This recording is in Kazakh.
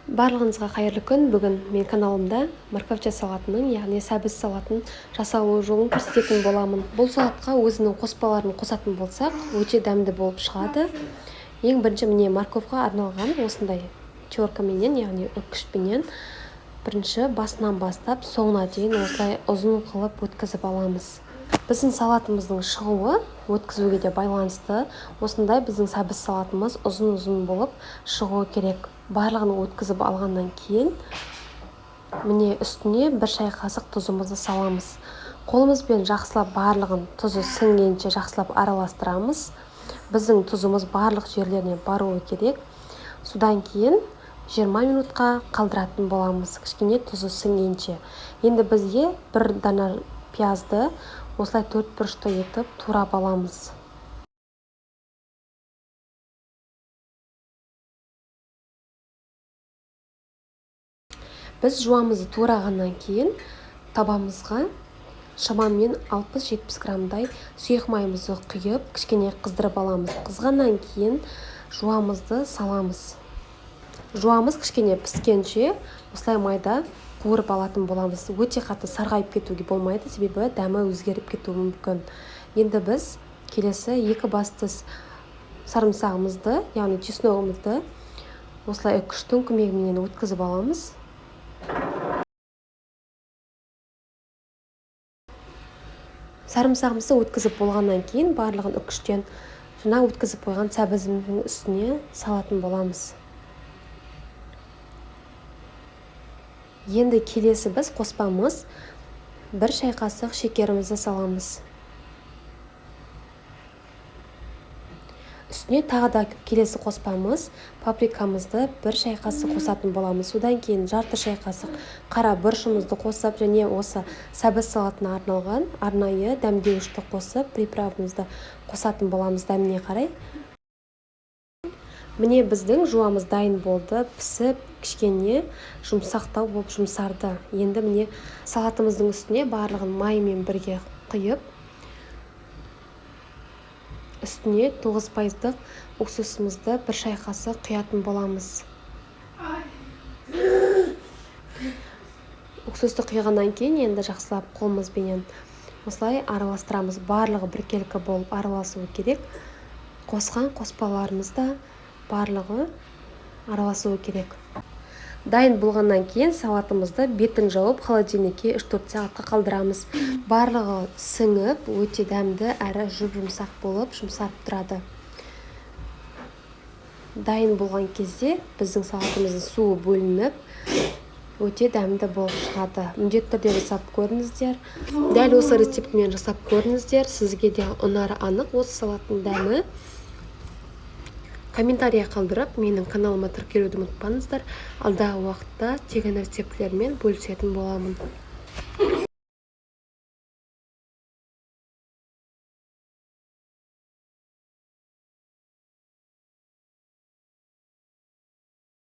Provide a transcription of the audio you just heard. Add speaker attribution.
Speaker 1: Барлығыңызға қайырлы күн. Бүгін мен каналымда морковча салатының, яғни сәбіз салатын жасалу жолын көрсететін боламын. Бұл салатқа өзінің қоспаларын қосатын болсақ, өте дәмді болып шығады. Ең бірінші міне морковқа арналған осындай теркаменен, яғни үккішпенен бірінші басынан бастап соңына дейін осылай ұзын қылып өткізіп аламыз. Біздің салатымыздың шығуы өткізуге де байланысты. Осындай біздің сәбіз салатымыз ұзын-ұзын болып шығуы керек. Барлығын өткізіп алғаннан кейін міне үстіне бір шай қасық тұзымызды саламыз. Қолымызбен жақсылап барлығын тұзы сіңгенше жақсылап араластырамыз. Біздің тұзымыз барлық жерлеріне баруы керек. Содан кейін 20 минутқа қалдыратын боламыз, кішкене тұзы сіңгенше. Енді бізге бір дана пиязды осылай 4 бұрышты етіп турап аламыз. Біз жуамызды турағаннан кейін табамызға шамамен 60-70 граммдай сұйық майымызды құйып, кішкене қыздырып аламыз. Қызғаннан кейін жуамызды саламыз. Жуамыз кішкене піскенше осылай майда қуырып алатын боламыз. Өте қатты сарғайып кетуге болмайды, себебі дәмі өзгеріп кетуі мүмкін. Енді біз келесі 2 басты сарымсағымызды, яғни чесногымызды осылай үккіштің көмегімен өткізіп аламыз. Сарымсағымызды өткізіп болғаннан кейін барлығын үккіштен жаңа өткізіп қойған сәбізіміздің үстіне салатын боламыз. Енді келесі біз қоспамыз бір шай қасық шекерімізді саламыз. Үстіне тағы да келесі қоспамыз паприкамызды бір шай қасық қосатын боламыз. Содан кейін жарты шай қасық қара бұрышымызды қосып, және осы сәбіз салатына арналған арнайы дәмдеуішті қосып, приправымызды қосатын боламыз дәміне қарай. Міне біздің жуамыз дайын болды, пісіп, кішкене жұмсақтау болып жұмсарды. Енді міне салатымыздың үстіне барлығын маймен бірге құйып, үстіне 9% уксусымызды бір шай қасық құятын боламыз. Уксусты құйғаннан кейін енді жақсылап қолымызбен осылай араластырамыз. Барлығы біркелкі болып араласуы керек. Қосқан қоспаларымызда барлығы араласуы керек. Дайын болғаннан кейін салатымызды бетін жауып холодильникке 3-4 сағатқа қалдырамыз. Барлығы сіңіп, өте дәмді әрі жұмсақ болып жұмсарып тұрады. Дайын болған кезде біздің салатымыздың суы бөлініп, өте дәмді болып шығады. Міндетті түрде жасап көріңіздер. Дәл осы рецептімен жасап көріңіздер. Сізге де ұнары анық осы салаттың дәмі. Комментария қалдырып, менің каналыма тіркелуді ұмытпаңыздар. Алдағы уақытта тегін рецептілермен бөлісетін боламын.